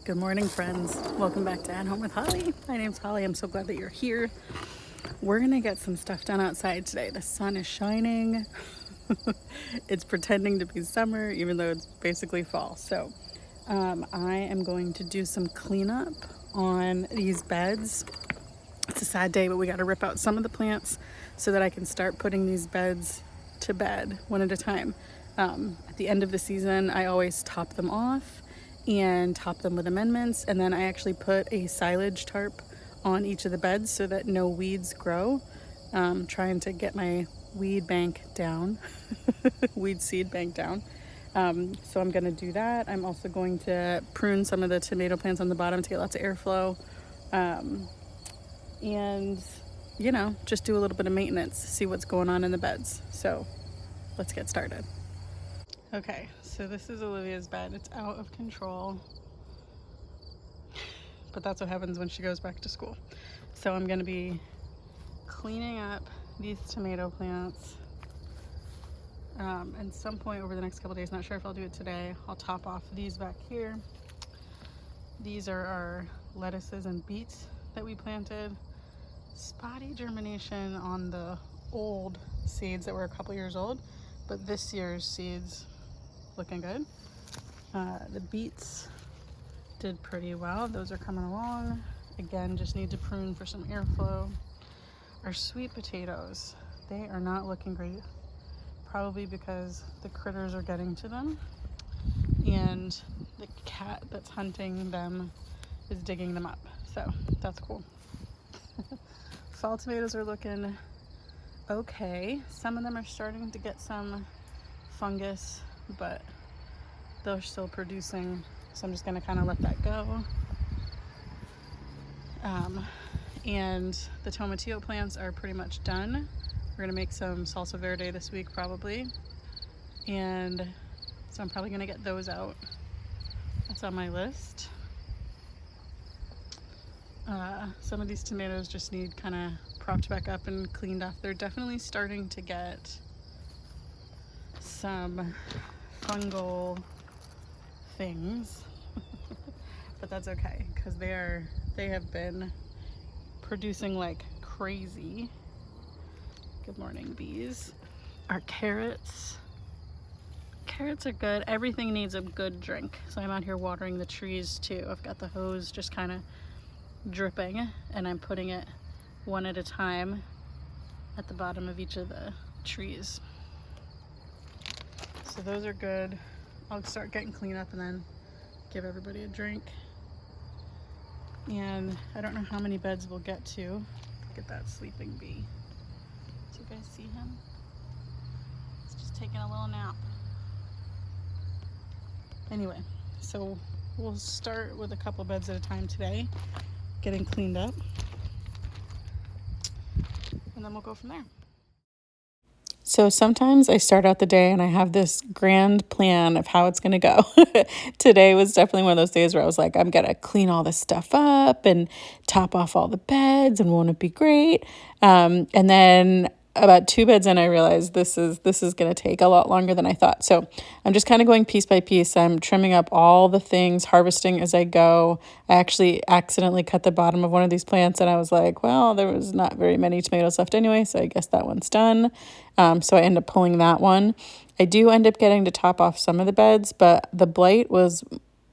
Good morning, friends. Welcome back to At Home with Holly. My name's Holly. I'm so glad that you're here. We're gonna get some stuff done outside today. The sun is shining. It's pretending to be summer, even though it's basically fall. So I am going to do some cleanup on these beds. It's a sad day, but we got to rip out some of the plants so that I can start putting these beds to bed one at a time. At the end of the season, I always top them off and top them with amendments, and then I actually put a silage tarp on each of the beds so that no weeds grow. Trying to get my weed bank down, weed seed bank down. So I'm going to do that. I'm also going to prune some of the tomato plants on the bottom to get lots of airflow. And just do a little bit of maintenance, see what's going on in the beds. So let's get started. Okay, so this is Olivia's bed. It's out of control, but that's what happens when she goes back to school. So I'm gonna be cleaning up these tomato plants. At some point over the next couple days, not sure if I'll do it today, I'll top off these back here. These are our lettuces and beets that we planted. Spotty germination on the old seeds that were a couple years old, but this year's seeds looking good. The beets did pretty well. Those are coming along. Again, just need to prune for some airflow. Our sweet potatoes, they are not looking great, probably because the critters are getting to them and the cat that's hunting them is digging them up, so that's cool. Fall tomatoes are looking okay. Some of them are starting to get some fungus, but they're still producing, so I'm just going to kind of let that go. And the tomatillo plants are pretty much done. We're going to make some salsa verde this week probably, and so I'm probably going to get those out. That's on my list. Some of these tomatoes just need kind of propped back up and cleaned off. They're definitely starting to get some fungal things, but that's okay because they have been producing like crazy. Good morning, bees. Our carrots are good. Everything needs a good drink, so I'm out here watering the trees too. I've got the hose just kind of dripping, and I'm putting it one at a time at the bottom of each of the trees. So those are good. I'll start getting clean up and then give everybody a drink. And I don't know how many beds we'll get to. Look at that sleeping bee. Do you guys see him? He's just taking a little nap. Anyway, so we'll start with a couple beds at a time today, getting cleaned up, and then we'll go from there. So sometimes I start out the day and I have this grand plan of how it's going to go. Today was definitely one of those days where I was like, I'm going to clean all this stuff up and top off all the beds, and won't it be great? And then about 2 beds in, I realized this is going to take a lot longer than I thought. So I'm just kind of going piece by piece. I'm trimming up all the things, harvesting as I go. I actually accidentally cut the bottom of one of these plants, and I was like, well, there was not very many tomatoes left anyway, so I guess that one's done. So I end up pulling that one. I do end up getting to top off some of the beds, but the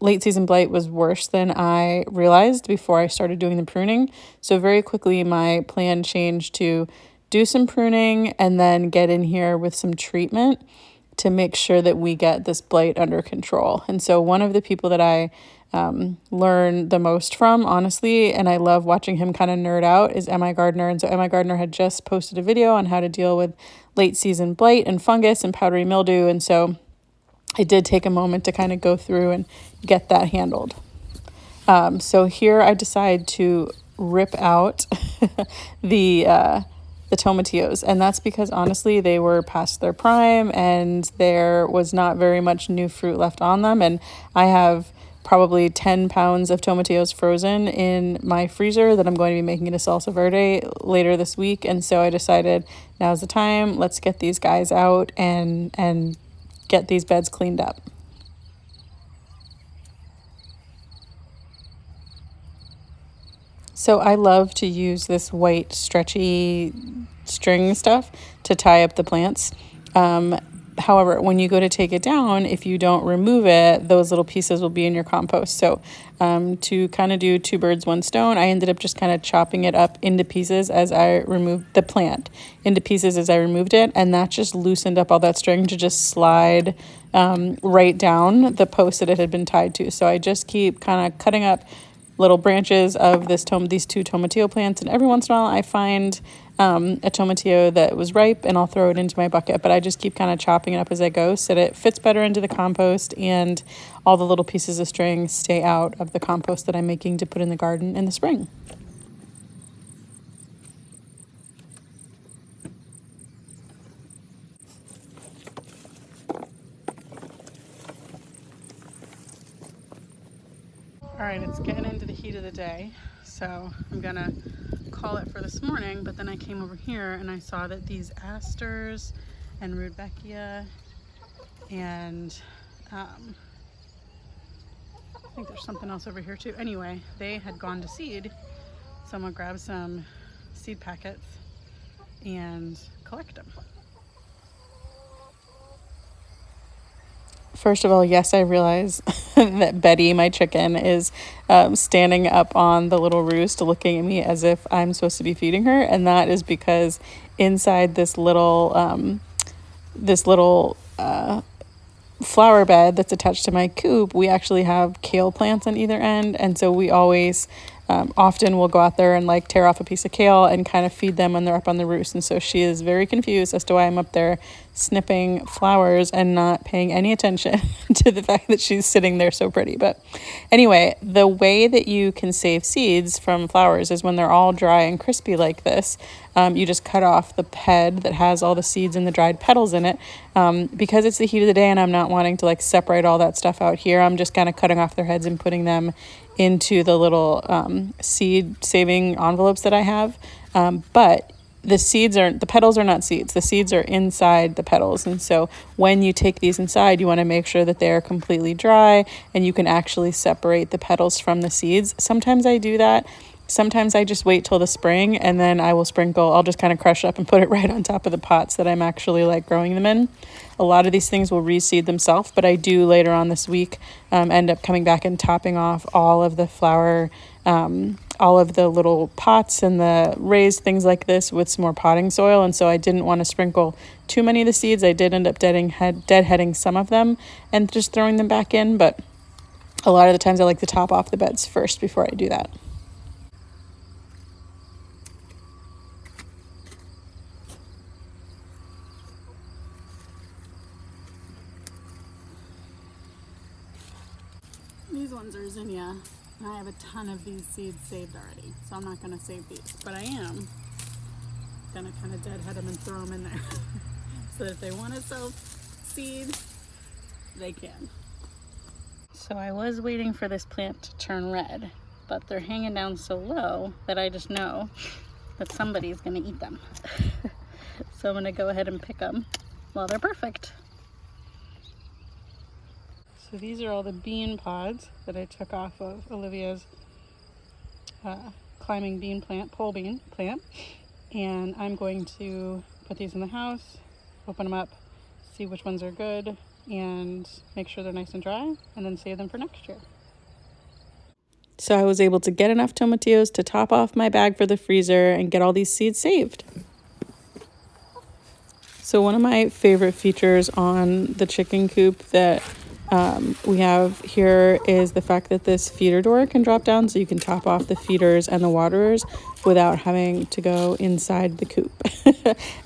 late season blight was worse than I realized before I started doing the pruning. So very quickly my plan changed to do some pruning and then get in here with some treatment to make sure that we get this blight under control. And so one of the people that I learn the most from, honestly, and I love watching him kind of nerd out, is M.I. Gardner. And so M.I. Gardner had just posted a video on how to deal with late season blight and fungus and powdery mildew. And so I did take a moment to kind of go through and get that handled. So here I decide to rip out the tomatillos, and that's because honestly they were past their prime and there was not very much new fruit left on them, and I have probably 10 pounds of tomatillos frozen in my freezer that I'm going to be making into salsa verde later this week. And so I decided now's the time, let's get these guys out and get these beds cleaned up. So I love to use this white stretchy string stuff to tie up the plants. However, when you go to take it down, if you don't remove it, those little pieces will be in your compost. So to kind of do two birds, one stone, I ended up just kind of chopping it up into pieces as I removed the plant, into pieces as I removed it. And that just loosened up all that string to just slide right down the post that it had been tied to. So I just keep kind of cutting up little branches of these two tomatillo plants, and every once in a while I find a tomatillo that was ripe and I'll throw it into my bucket, but I just keep kind of chopping it up as I go so that it fits better into the compost and all the little pieces of string stay out of the compost that I'm making to put in the garden in the spring. All right, it's getting into the heat of the day, so I'm gonna call it for this morning, but then I came over here and I saw that these asters and rudbeckia and I think there's something else over here too. Anyway, they had gone to seed, so I'm gonna grab some seed packets and collect them. First of all, yes, I realize that Betty, my chicken, is standing up on the little roost looking at me as if I'm supposed to be feeding her. And that is because inside this little flower bed that's attached to my coop, we actually have kale plants on either end. And so we always often will go out there and like tear off a piece of kale and kind of feed them when they're up on the roost. And so she is very confused as to why I'm up there snipping flowers and not paying any attention to the fact that she's sitting there so pretty. But anyway, the way that you can save seeds from flowers is when they're all dry and crispy like this. You just cut off the head that has all the seeds and the dried petals in it. Because it's the heat of the day and I'm not wanting to like separate all that stuff out here, I'm just kind of cutting off their heads and putting them into the little seed saving envelopes that I have. But the petals are not seeds. The seeds are inside the petals. And so when you take these inside, you want to make sure that they are completely dry and you can actually separate the petals from the seeds. Sometimes I do that. Sometimes I just wait till the spring and then I'll just kind of crush up and put it right on top of the pots that I'm actually like growing them in. A lot of these things will reseed themselves, but I do later on this week end up coming back and topping off all of the flower, all of the little pots and the raised things like this with some more potting soil. And so I didn't want to sprinkle too many of the seeds. I did end up deadheading some of them and just throwing them back in, but a lot of the times I like to top off the beds first before I do that. These ones are zinnia, and I have a ton of these seeds saved already, so I'm not going to save these, but I am going to kind of deadhead them and throw them in there so that if they want to sell seed, they can. So I was waiting for this plant to turn red, but they're hanging down so low that I just know that somebody's going to eat them. So I'm going to go ahead and pick them while they're perfect. So these are all the bean pods that I took off of Olivia's climbing bean plant, pole bean plant. And I'm going to put these in the house, open them up, see which ones are good, and make sure they're nice and dry, and then save them for next year. So I was able to get enough tomatillos to top off my bag for the freezer and get all these seeds saved. So one of my favorite features on the chicken coop that we have here is the fact that this feeder door can drop down so you can top off the feeders and the waterers without having to go inside the coop.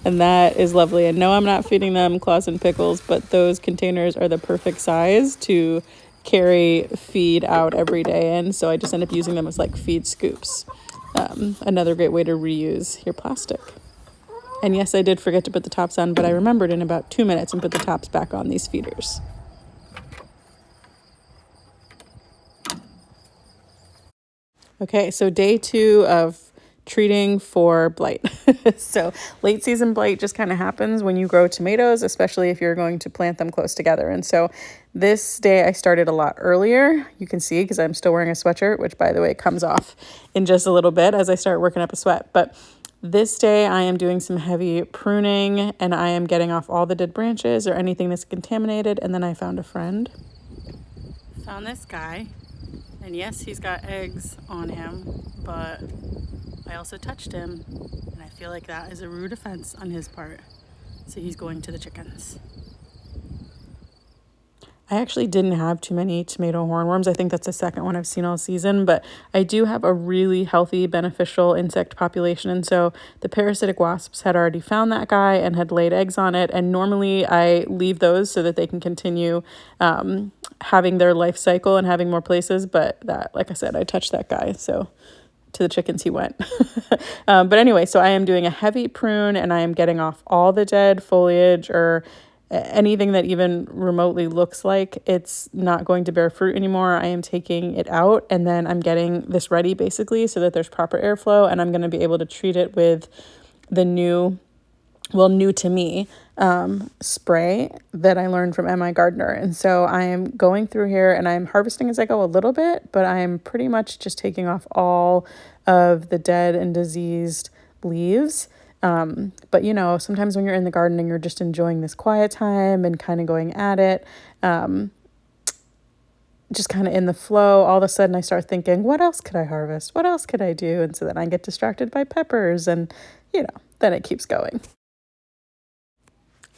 And that is lovely. And no, I'm not feeding them claws and pickles, but those containers are the perfect size to carry feed out every day in. So I just end up using them as like feed scoops. Another great way to reuse your plastic. And yes, I did forget to put the tops on, but I remembered in about 2 minutes and put the tops back on these feeders. Okay, so day 2 of treating for blight. So late season blight just kind of happens when you grow tomatoes, especially if you're going to plant them close together. And so this day I started a lot earlier. You can see because I'm still wearing a sweatshirt, which by the way comes off in just a little bit as I start working up a sweat. But this day I am doing some heavy pruning and I am getting off all the dead branches or anything that's contaminated. And then I found a friend. Found this guy. And yes, he's got eggs on him, but I also touched him, and I feel like that is a rude offense on his part. So he's going to the chickens. I actually didn't have too many tomato hornworms. I think that's the second one I've seen all season, but I do have a really healthy, beneficial insect population. And so the parasitic wasps had already found that guy and had laid eggs on it. And normally I leave those so that they can continue having their life cycle and having more places. But that, like I said, I touched that guy. So to the chickens he went. But anyway, so I am doing a heavy prune and I am getting off all the dead foliage or anything that even remotely looks like it's not going to bear fruit anymore. I am taking it out and then I'm getting this ready basically so that there's proper airflow, and I'm going to be able to treat it with the new to me spray that I learned from MI Gardener. And so I am going through here and I'm harvesting as I go a little bit, but I'm pretty much just taking off all of the dead and diseased leaves. But you know, sometimes when you're in the garden and you're just enjoying this quiet time and kind of going at it, just kind of in the flow, all of a sudden I start thinking, what else could I harvest? What else could I do? And so then I get distracted by peppers and, you know, then it keeps going.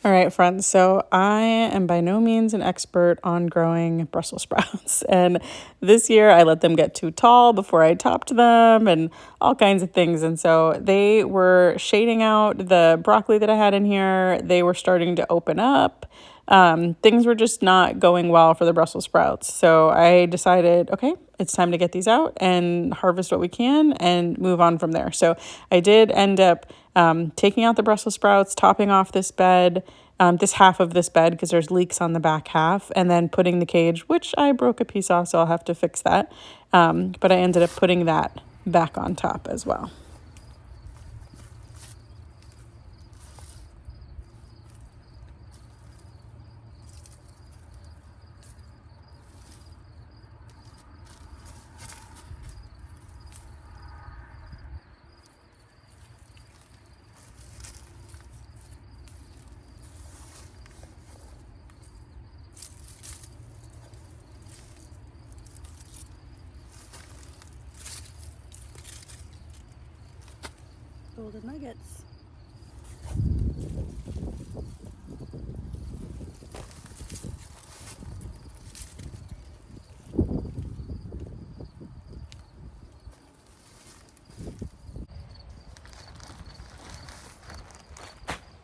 All right, friends, so I am by no means an expert on growing Brussels sprouts. And this year I let them get too tall before I topped them and all kinds of things. And so they were shading out the broccoli that I had in here. They were starting to open up. Things were just not going well for the Brussels sprouts. So I decided, okay, it's time to get these out and harvest what we can and move on from there. So I did end up taking out the Brussels sprouts, topping off this bed, this half of this bed because there's leaks on the back half, and then putting the cage, which I broke a piece off, so I'll have to fix that. But I ended up putting that back on top as well. Golden nuggets.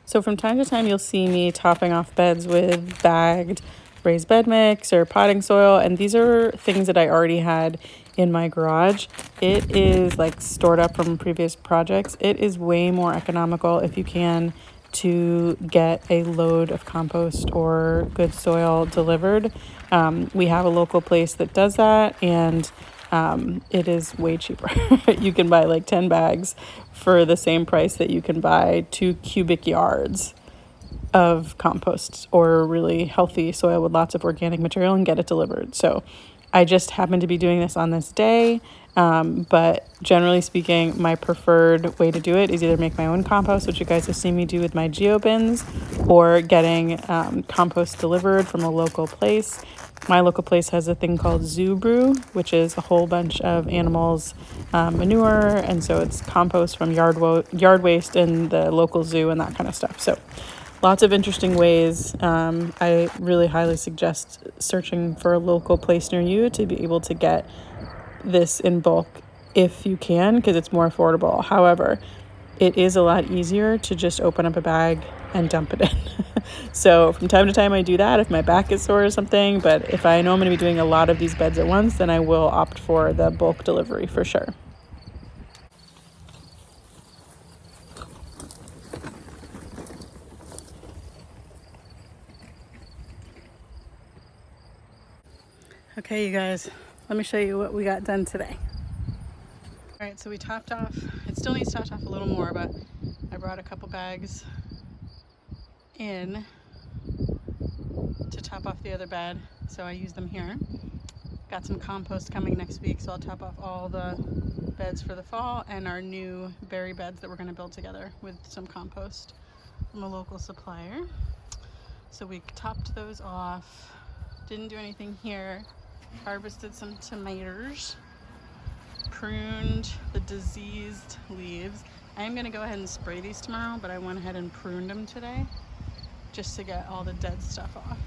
So from time to time, you'll see me topping off beds with bagged raised bed mix or potting soil. And these are things that I already had in my garage. It is like stored up from previous projects. It is way more economical if you can to get a load of compost or good soil delivered. We have a local place that does that, and it is way cheaper. You can buy like 10 bags for the same price that you can buy 2 cubic yards of compost or really healthy soil with lots of organic material and get it delivered. So I just happen to be doing this on this day. But generally speaking, my preferred way to do it is either make my own compost, which you guys have seen me do with my geo bins, or getting compost delivered from a local place. My local place has a thing called Zoo Brew, which is a whole bunch of animals' manure, and so it's compost from yard waste in the local zoo and that kind of stuff. So lots of interesting ways. I really highly suggest searching for a local place near you to be able to get this in bulk if you can, because it's more affordable. However, it is a lot easier to just open up a bag and dump it in. So from time to time I do that if my back is sore or something, but if I know I'm going to be doing a lot of these beds at once, then I will opt for the bulk delivery for sure. Okay, you guys, let me show you what we got done today. All right, so we topped off. It still needs topped off a little more, but I brought a couple bags in to top off the other bed, so I use them here. Got some compost coming next week, so I'll top off all the beds for the fall and our new berry beds that we're going to build together with some compost from a local supplier. So we topped those off. Didn't do anything here. Harvested some tomatoes. Pruned the diseased leaves. I am going to go ahead and spray these tomorrow, but I went ahead and pruned them today just to get all the dead stuff off.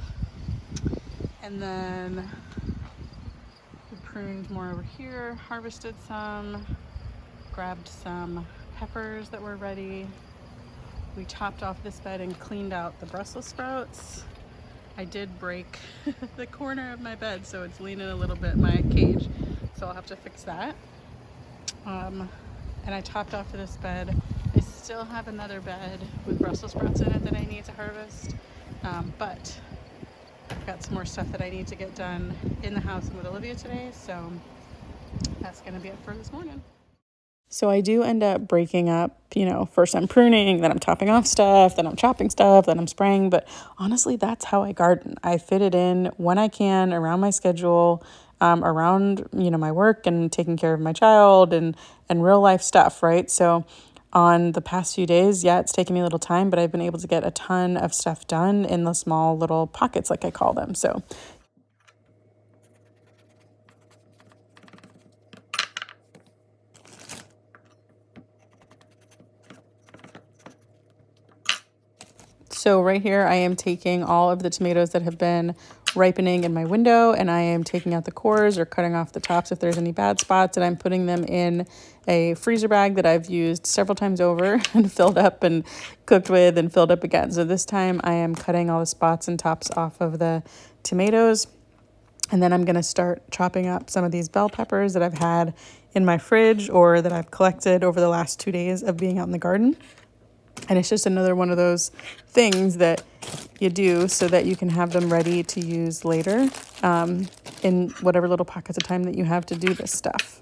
And then we pruned more over here, harvested some, grabbed some peppers that were ready. We topped off this bed and cleaned out the Brussels sprouts. I did break the corner of my bed, so it's leaning a little bit, my cage, so I'll have to fix that. And I topped off this bed. I still have another bed with Brussels sprouts in it that I need to harvest, but I've got some more stuff that I need to get done in the house and with Olivia today, so that's going to be it for this morning. So I do end up breaking up, first I'm pruning, then I'm topping off stuff, then I'm chopping stuff, then I'm spraying. But honestly, that's how I garden. I fit it in when I can around my schedule, around, my work and taking care of my child and real life stuff, right? So on the past few days, yeah, it's taken me a little time, but I've been able to get a ton of stuff done in the small little pockets, like I call them. So right here, I am taking all of the tomatoes that have been ripening in my window, and I am taking out the cores or cutting off the tops if there's any bad spots, and I'm putting them in a freezer bag that I've used several times over and filled up and cooked with and filled up again. So this time I am cutting all the spots and tops off of the tomatoes. And then I'm going to start chopping up some of these bell peppers that I've had in my fridge or that I've collected over the last 2 days of being out in the garden. And it's just another one of those things that you do so that you can have them ready to use later in whatever little pockets of time that you have to do this stuff.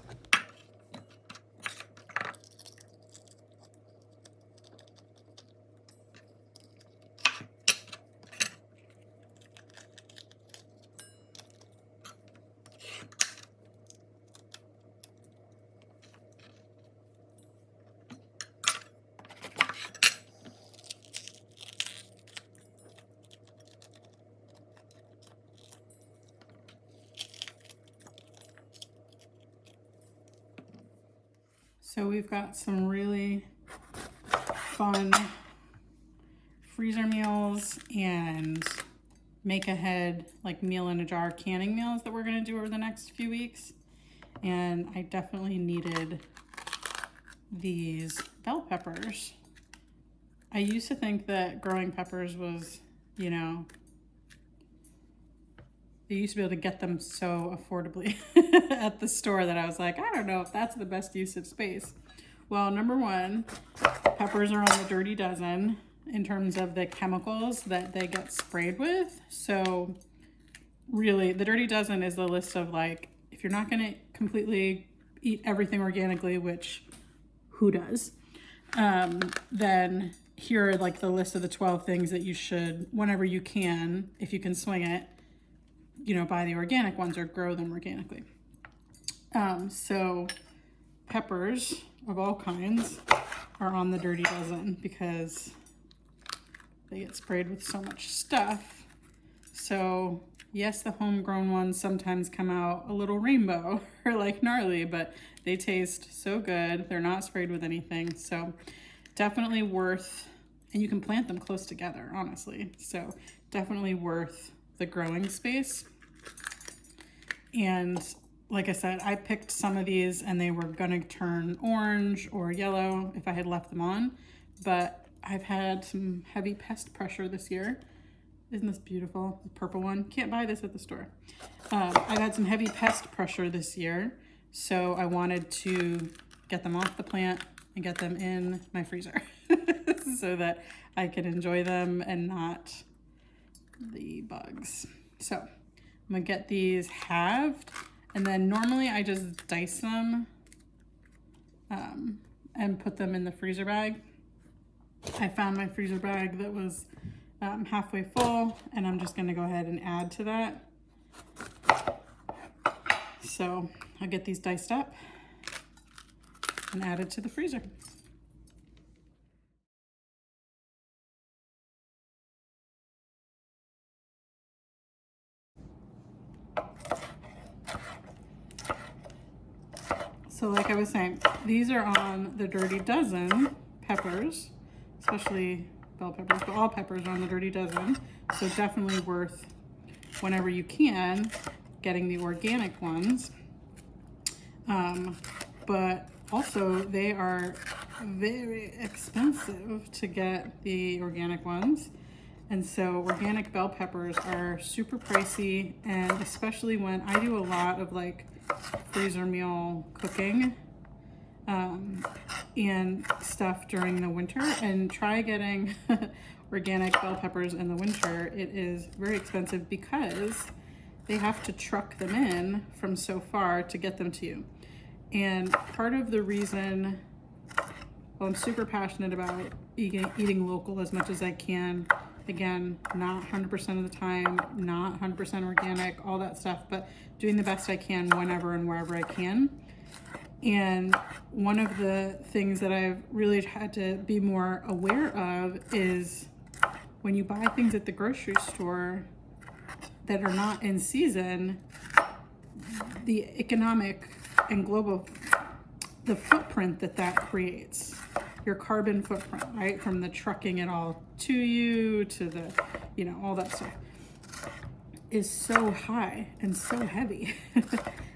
So we've got some really fun freezer meals and make ahead, like meal in a jar canning meals that we're going to do over the next few weeks. And I definitely needed these bell peppers. I used to think that growing peppers was, they used to be able to get them so affordably at the store that I was like, I don't know if that's the best use of space. Well, number one, peppers are on the dirty dozen in terms of the chemicals that they get sprayed with. So really, the dirty dozen is the list of like, if you're not going to completely eat everything organically, which who does, then here are like the list of the 12 things that you should, whenever you can, if you can swing it, buy the organic ones or grow them organically. So peppers of all kinds are on the dirty dozen because they get sprayed with so much stuff. So yes, the homegrown ones sometimes come out a little rainbow or like gnarly, but they taste so good. They're not sprayed with anything. So definitely worth, and you can plant them close together, honestly. So definitely worth the growing space. And like I said, I picked some of these and they were gonna turn orange or yellow if I had left them on, but I've had some heavy pest pressure this year. Isn't this beautiful? The purple one. Can't buy this at the store. I've had some heavy pest pressure this year, so I wanted to get them off the plant and get them in my freezer so that I can enjoy them and not the bugs. So I'm gonna get these halved, and then normally I just dice them and put them in the freezer bag. I found my freezer bag that was halfway full, and I'm just going to go ahead and add to that. So I'll get these diced up and added to the freezer. So like I was saying, these are on the Dirty Dozen peppers, especially bell peppers, but all peppers are on the Dirty Dozen. So definitely worth, whenever you can, getting the organic ones. But also they are very expensive to get the organic ones. And so organic bell peppers are super pricey, and especially when I do a lot of like freezer meal cooking and stuff during the winter, and try getting organic bell peppers in the winter. It is very expensive because they have to truck them in from so far to get them to you. And part of the reason, well, I'm super passionate about eating local as much as I can. Again, not 100% of the time, not 100% organic, all that stuff, but doing the best I can whenever and wherever I can. And one of the things that I've really had to be more aware of is when you buy things at the grocery store that are not in season, the economic and global, the footprint that creates, your carbon footprint, right? From the trucking it all to you, to the, you know, all that stuff is so high and so heavy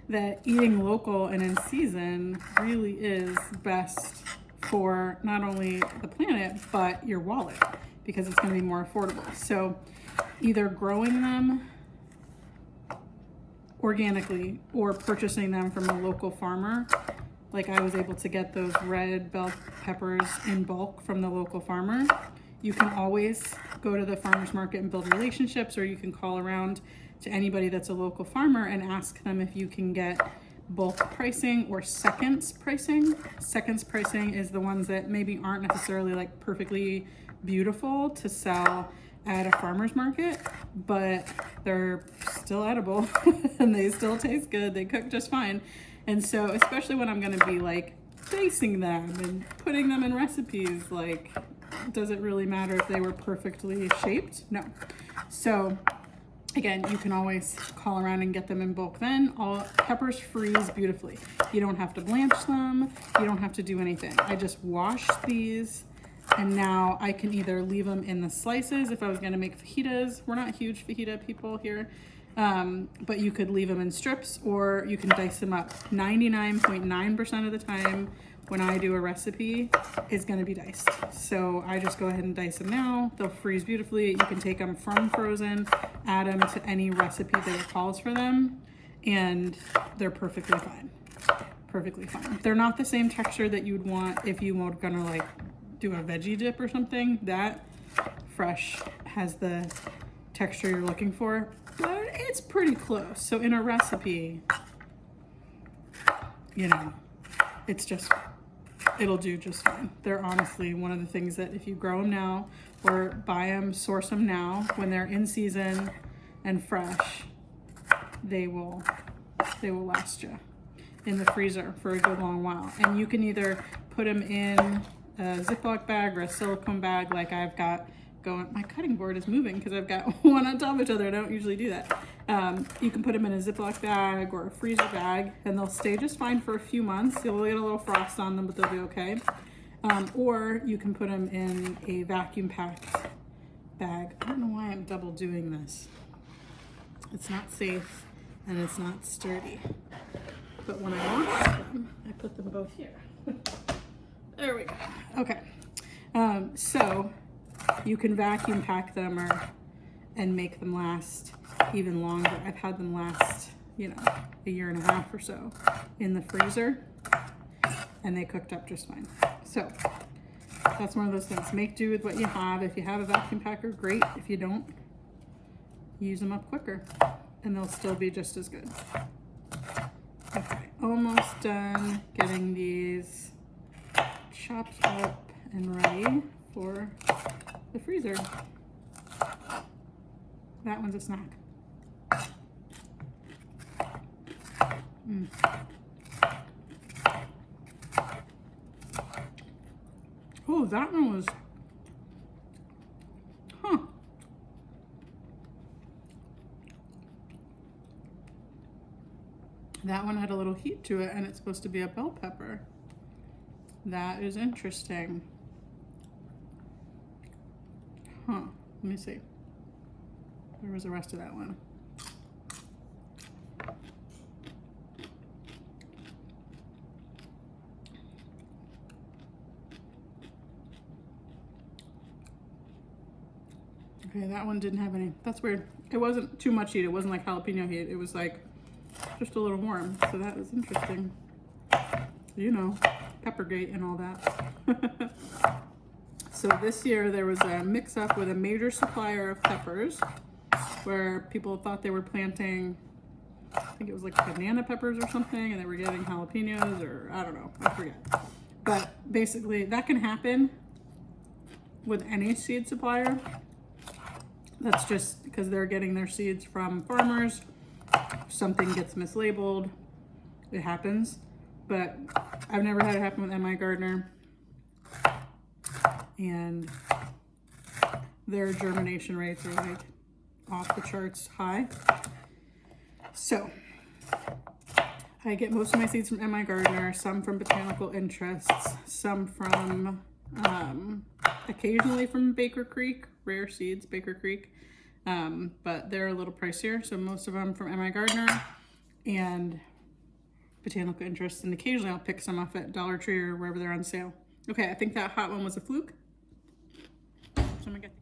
that eating local and in season really is best for not only the planet, but your wallet, because it's going to be more affordable. So either growing them organically or purchasing them from a local farmer. Like I was able to get those red bell peppers in bulk from the local farmer. You can always go to the farmer's market and build relationships, or you can call around to anybody that's a local farmer and ask them if you can get bulk pricing or seconds pricing. Seconds pricing is the ones that maybe aren't necessarily like perfectly beautiful to sell at a farmer's market, but they're still edible and they still taste good. They cook just fine. And so, especially when I'm going to be like dicing them and putting them in recipes, like, does it really matter if they were perfectly shaped? No. So again, you can always call around and get them in bulk. Then all peppers freeze beautifully. You don't have to blanch them. You don't have to do anything. I just washed these, and now I can either leave them in the slices if I was going to make fajitas. We're not huge fajita people here. But you could leave them in strips, or you can dice them up. 99.9% of the time when I do a recipe is going to be diced. So I just go ahead and dice them now. They'll freeze beautifully. You can take them from frozen, add them to any recipe that calls for them, and they're perfectly fine. Perfectly fine. They're not the same texture that you'd want if you were gonna like do a veggie dip or something. That fresh has the texture you're looking for, but it's pretty close. So in a recipe, you know, it's just, it'll do just fine. They're honestly one of the things that if you grow them now or buy them, source them now when they're in season and fresh, they will last you in the freezer for a good long while. And you can either put them in a Ziploc bag or a silicone bag like I've got going. My cutting board is moving because I've got one on top of each other. I don't usually do that. You can put them in a Ziploc bag or a freezer bag, and they'll stay just fine for a few months. You'll get a little frost on them, but they'll be okay. Or you can put them in a vacuum packed bag. I don't know why I'm double doing this. It's not safe and it's not sturdy. But when I wash them, I put them both here. There we go. Okay. So you can vacuum pack them and make them last even longer. I've had them last, you know, a year and a half or so in the freezer, and they cooked up just fine. So that's one of those things. Make do with what you have. If you have a vacuum packer, great. If you don't, use them up quicker and they'll still be just as good. Okay, almost done getting these chopped up and ready for the freezer. That one's a snack. Oh, that one was, That one had a little heat to it, and it's supposed to be a bell pepper. That is interesting. Let me see. Where was the rest of that one? Okay, that one didn't have any. That's weird. It wasn't too much heat. It wasn't like jalapeno heat. It was like just a little warm. So that was interesting. You know, Peppergate and all that. So this year there was a mix up with a major supplier of peppers where people thought they were planting, I think it was like banana peppers or something, and they were getting jalapenos, or I don't know, I forget. But basically that can happen with any seed supplier. That's just because they're getting their seeds from farmers. Something gets mislabeled. It happens. But I've never had it happen with MI Gardener. And their germination rates are like off the charts high. So I get most of my seeds from MI Gardener, some from Botanical Interests, some from occasionally from Baker Creek, rare seeds, Baker Creek, but they're a little pricier. So most of them from MI Gardener and Botanical Interests, and occasionally I'll pick some off at Dollar Tree or wherever they're on sale. Okay, I think that hot one was a fluke. So I'm gonna get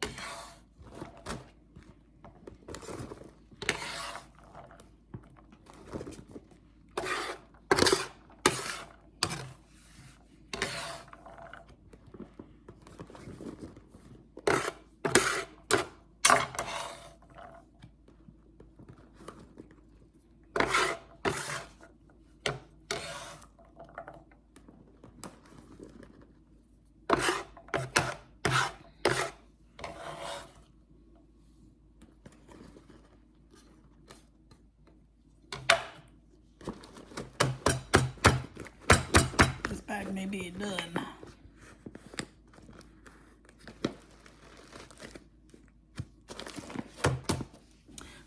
bag may be done.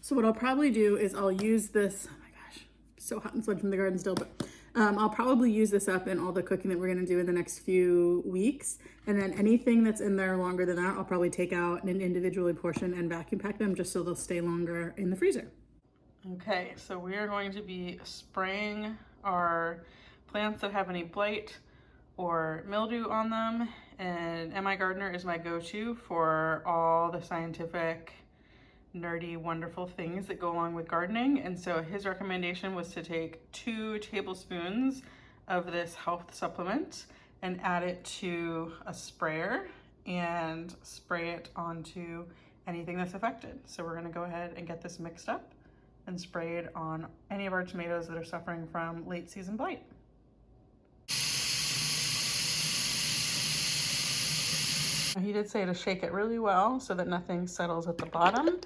So what I'll probably do is I'll use this, oh my gosh, so hot and sweaty from the garden still, but I'll probably use this up in all the cooking that we're gonna do in the next few weeks. And then anything that's in there longer than that, I'll probably take out and individually portion and vacuum pack them just so they'll stay longer in the freezer. Okay, so we are going to be spraying our plants that have any blight or mildew on them, and MI Gardener is my go-to for all the scientific, nerdy, wonderful things that go along with gardening. And so his recommendation was to take 2 tablespoons of this health supplement and add it to a sprayer and spray it onto anything that's affected. So we're gonna go ahead and get this mixed up and spray it on any of our tomatoes that are suffering from late season blight. He did say to shake it really well so that nothing settles at the bottom.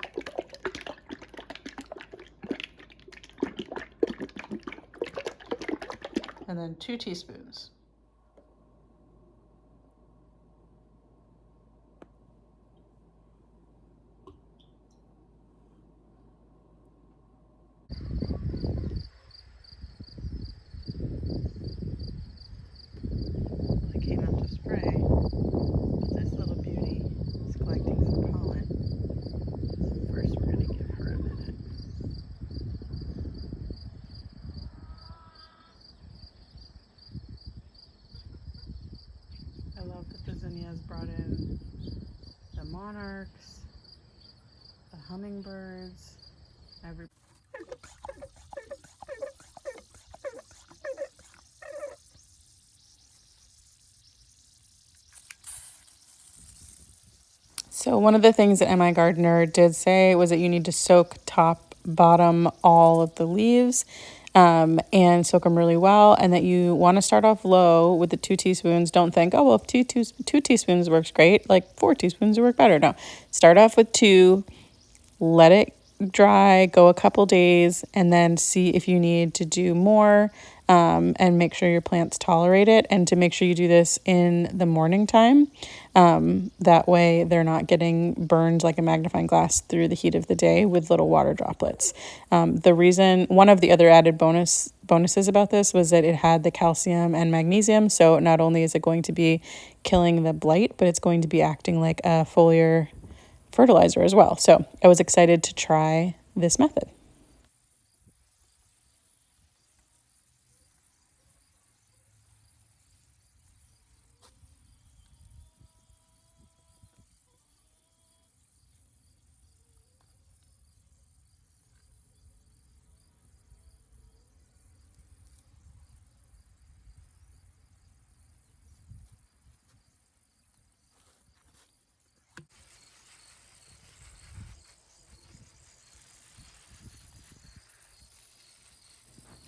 And then 2 teaspoons. I came out to spray. This little beauty is collecting some pollen. So first we're going to give her a minute. I love that the zinnias brought in the monarchs, the hummingbirds, every. So one of the things that MI Gardener did say was that you need to soak top, bottom, all of the leaves and soak them really well. And that you want to start off low with the 2 teaspoons. Don't think, oh, well, if two teaspoons works great, like 4 teaspoons would work better. No, start off with 2, let it dry, go a couple days, and then see if you need to do more, and make sure your plants tolerate it. And to make sure you do this in the morning time. That way they're not getting burned like a magnifying glass through the heat of the day with little water droplets. One of the other added bonuses about this was that it had the calcium and magnesium. So not only is it going to be killing the blight, but it's going to be acting like a foliar fertilizer as well. So I was excited to try this method.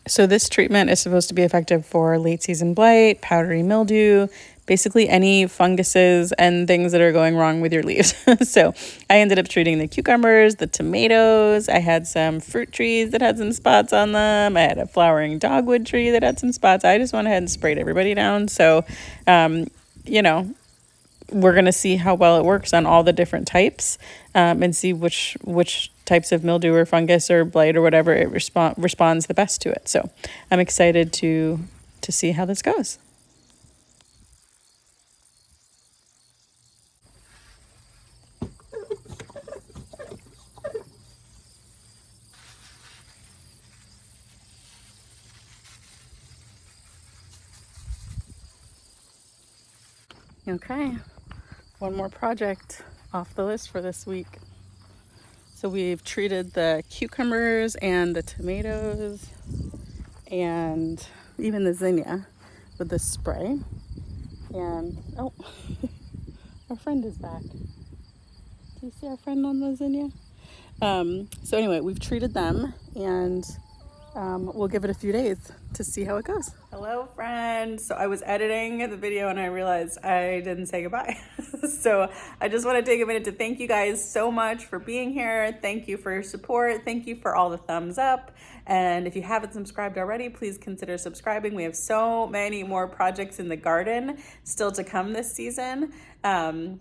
So this treatment is supposed to be effective for late season blight, powdery mildew, basically any funguses and things that are going wrong with your leaves. So I ended up treating the cucumbers, the tomatoes. I had some fruit trees that had some spots on them. I had a flowering dogwood tree that had some spots. I just went ahead and sprayed everybody down. So, you know, we're going to see how well it works on all the different types, and see which types of mildew or fungus or blight or whatever it responds the best to it. So I'm excited to see how this goes. Okay, one more project off the list for this week. So we've treated the cucumbers and the tomatoes and even the zinnia with this spray. And oh, our friend is back. Do you see our friend on the zinnia? So anyway, we've treated them, and we'll give it a few days to see how it goes. Hello, friend. So I was editing the video and I realized I didn't say goodbye. So I just want to take a minute to thank you guys so much for being here. Thank you for your support. Thank you for all the thumbs up. And if you haven't subscribed already, please consider subscribing. We have so many more projects in the garden still to come this season.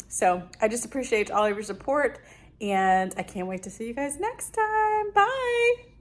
So I just appreciate all of your support, and I can't wait to see you guys next time. Bye.